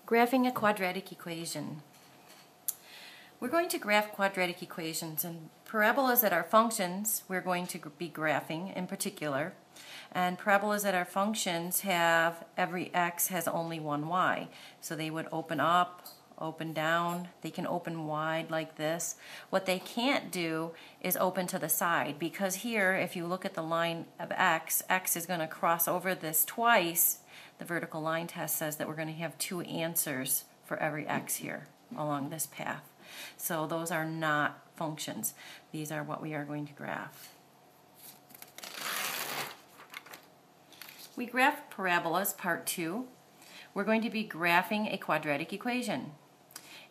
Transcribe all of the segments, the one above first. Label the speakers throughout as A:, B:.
A: Graphing a quadratic equation. We're going to graph quadratic equations, and parabolas that are functions we're going to be graphing in particular, and parabolas that are functions have every x has only one y. So they would open up, open down, they can open wide like this. What they can't do is open to the side, because here if you look at the line of x is going to cross over this twice. The vertical line test says that we're going to have two answers for every x here along this path. So those are not functions. These are what we are going to graph. We graph parabolas, part 2. We're going to be graphing a quadratic equation.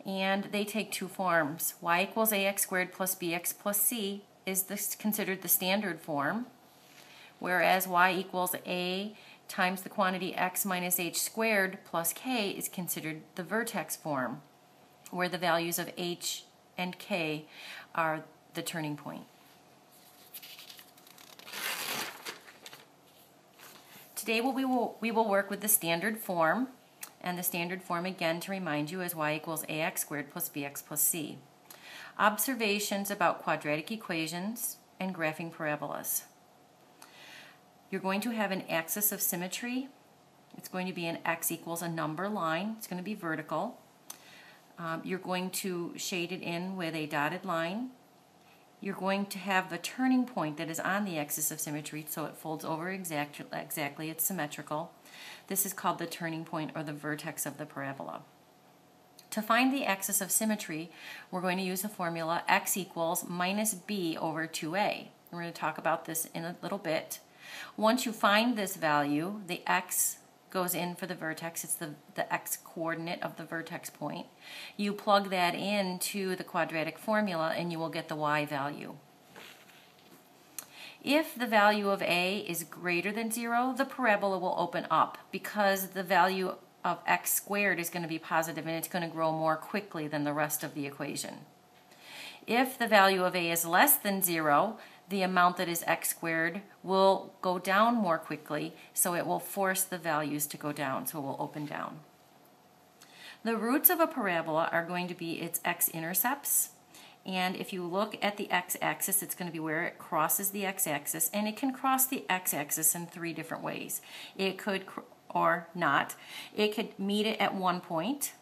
A: And they take two forms. Y equals ax squared plus bx plus c is considered the standard form, whereas y equals a times the quantity x minus h squared plus k is considered the vertex form, where the values of h and k are the turning point. Today we will work with the standard form, and the standard form, again, to remind you, is y equals ax squared plus bx plus c. Observations about quadratic equations and graphing parabolas. You're going to have an axis of symmetry. It's going to be an x equals a number line. It's going to be vertical. You're going to shade it in with a dotted line. You're going to have the turning point that is on the axis of symmetry, so it folds over exactly, it's symmetrical. This is called the turning point or the vertex of the parabola. To find the axis of symmetry, we're going to use the formula x equals minus b over 2a. We're going to talk about this in a little bit. Once you find this value, the x goes in for the vertex. It's the x coordinate of the vertex point. You plug that into the quadratic formula and you will get the y value. If the value of a is greater than 0, the parabola will open up, because the value of x squared is going to be positive and it's going to grow more quickly than the rest of the equation. If the value of a is less than 0, the amount that is x squared will go down more quickly, so it will force the values to go down, so it will open down. The roots of a parabola are going to be its x-intercepts, and if you look at the x-axis, it's going to be where it crosses the x-axis, and it can cross the x-axis in 3 different ways. It could, or not, it could meet it at one point,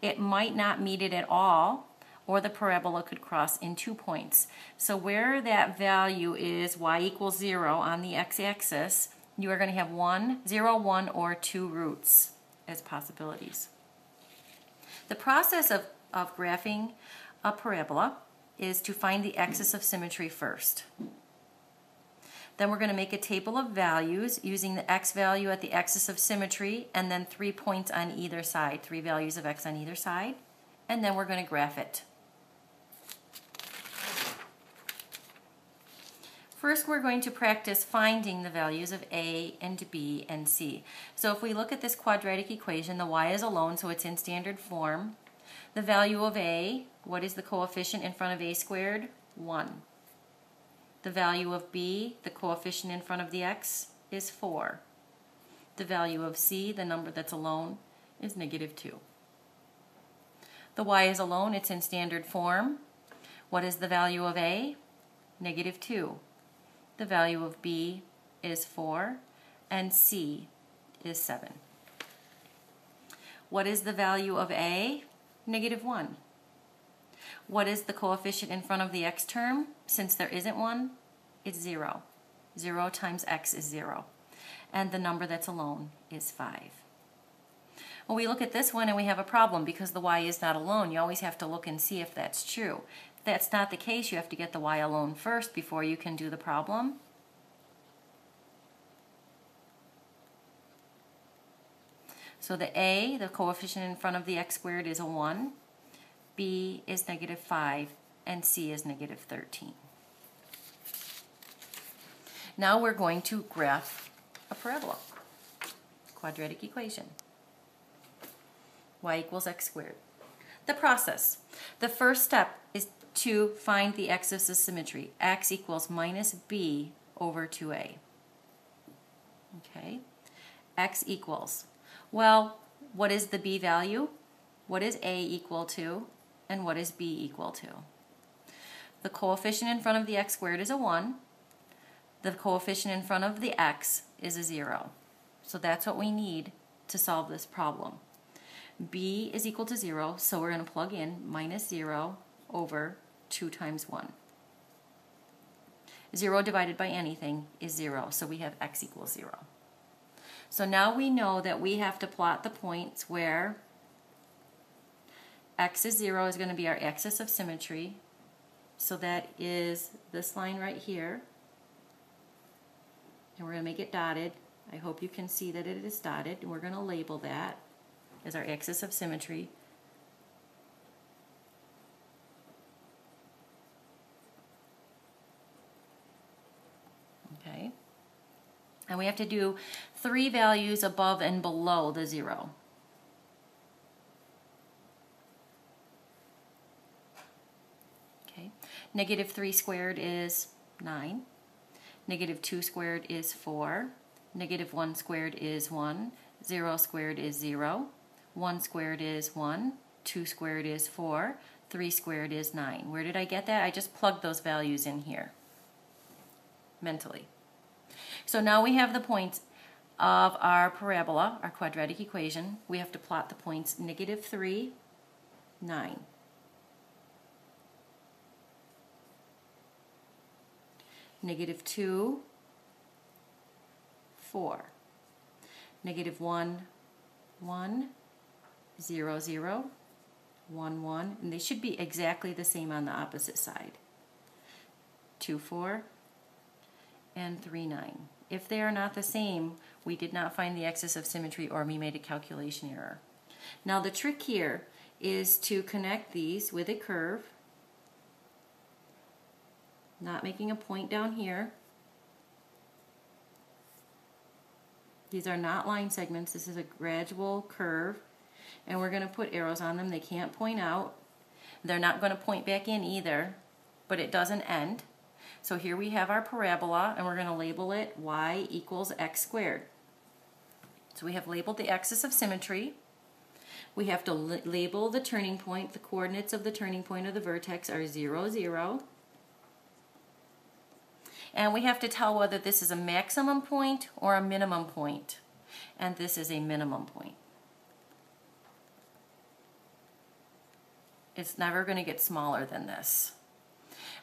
A: it might not meet it at all, or the parabola could cross in 2 points. So where that value is y equals 0 on the x-axis, you are going to have 1, 0, 1, or 2 roots as possibilities. The process of graphing a parabola is to find the axis of symmetry first. Then we're going to make a table of values using the x value at the axis of symmetry and then 3 points on either side, 3 values of x on either side, and then we're going to graph it. First, we're going to practice finding the values of a and b and c. So if we look at this quadratic equation, the y is alone, so it's in standard form. The value of a, what is the coefficient in front of a squared? 1. The value of b, the coefficient in front of the x, is 4. The value of c, the number that's alone, is negative 2. The y is alone, it's in standard form. What is the value of a? Negative 2. The value of b is 4, and c is 7. What is the value of a? Negative 1. What is the coefficient in front of the x term? Since there isn't one, it's 0. 0 times x is 0. And the number that's alone is 5. Well, we look at this one and we have a problem because the y is not alone. You always have to look and see if that's true. If that's not the case, you have to get the y alone first before you can do the problem. So the a, the coefficient in front of the x squared, is a 1, b is negative 5, and c is negative 13. Now we're going to graph a parabola, quadratic equation. Y equals x squared. The process. The first step is to find the axis of symmetry. X equals minus b over 2a. Okay. X equals. Well, what is the b value, what is a equal to, and what is b equal to. The coefficient in front of the x squared is a 1. The coefficient in front of the x is a 0. So that's what we need to solve this problem. B is equal to 0, so we're going to plug in minus 0 over 2 times 1. 0 divided by anything is 0, so we have x equals 0. So now we know that we have to plot the points where x is 0 is going to be our axis of symmetry. So that is this line right here. And we're going to make it dotted. I hope you can see that it is dotted. And we're going to label that as our axis of symmetry. Okay. And we have to do 3 values above and below the 0. Okay. Negative 3 squared is 9. Negative 2 squared is 4. Negative 1 squared is 1. 0 squared is 0. 1 squared is 1. 2 squared is 4. 3 squared is 9. Where did I get that? I just plugged those values in here mentally. So now we have the points of our parabola, our quadratic equation. We have to plot the points negative 3, 9. Negative 2, 4. Negative 1, 1, 0, 0, 1, 1. And they should be exactly the same on the opposite side. 2, 4, and 3, 9. If they are not the same, we did not find the axis of symmetry or we made a calculation error. Now the trick here is to connect these with a curve, not making a point down here. These are not line segments, this is a gradual curve, and we're going to put arrows on them. They can't point out. They're not going to point back in either, but it doesn't end. So here we have our parabola, and we're going to label it y equals x squared. So we have labeled the axis of symmetry. We have to label the turning point. The coordinates of the turning point of the vertex are 0, 0. And we have to tell whether this is a maximum point or a minimum point. And this is a minimum point. It's never going to get smaller than this.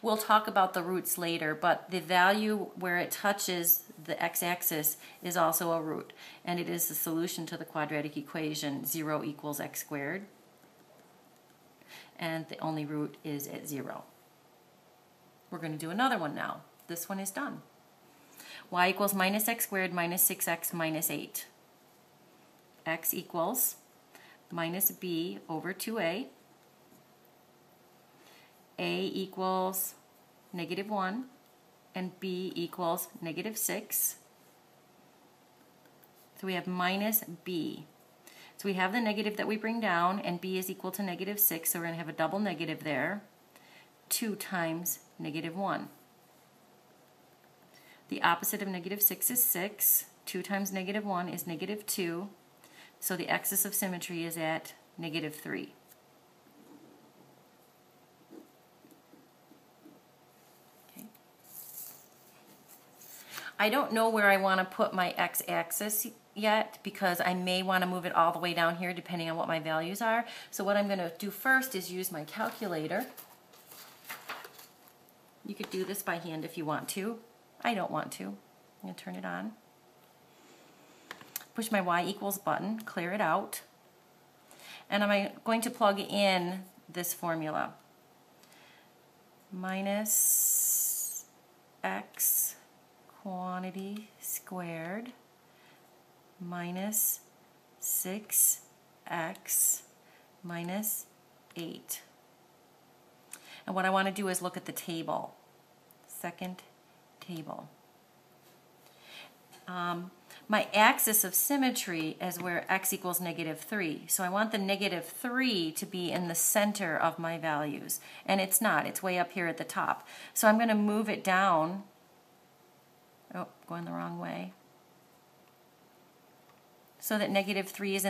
A: We'll talk about the roots later, but the value where it touches the x-axis is also a root, and it is the solution to the quadratic equation 0 equals x squared, and the only root is at 0. We're going to do another one now. This one is done. Y equals minus x squared minus 6x minus 8. X equals minus b over 2a. A equals negative 1 and b equals negative 6. So we have minus b. So we have the negative that we bring down, and b is equal to negative 6, so we're going to have a double negative there. 2 times negative 1. The opposite of negative 6 is 6. 2 times negative 1 is negative 2. So the axis of symmetry is at negative 3. I don't know where I want to put my x-axis yet because I may want to move it all the way down here depending on what my values are. So what I'm going to do first is use my calculator. You could do this by hand if you want to. I don't want to. I'm going to turn it on. Push my y equals button, clear it out. And I'm going to plug in this formula. Minus x quantity squared minus 6x minus 8. And what I want to do is look at the table. Second table. My axis of symmetry is where x equals negative 3. So I want the negative 3 to be in the center of my values. And it's not. It's way up here at the top. So I'm going to move it down. Oh, going the wrong way. So that negative 3 is in